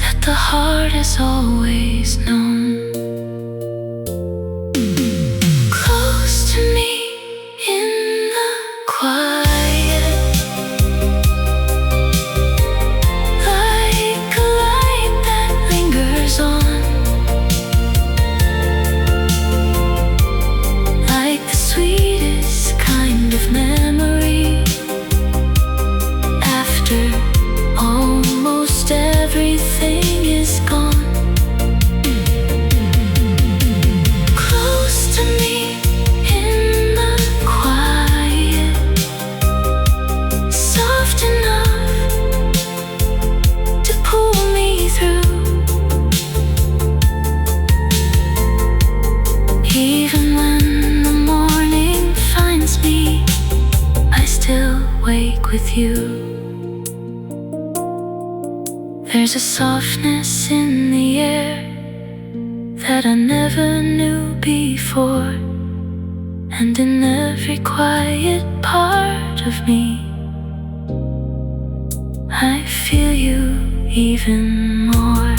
that the heart has always known. Close to me in the quiet, almost everything is gone. Close to me in the quiet, soft enough to pull me through. Even when the morning finds me, I still wake with you. There's a softness in the air that I never knew before, and in every quiet part of me, I feel you even more.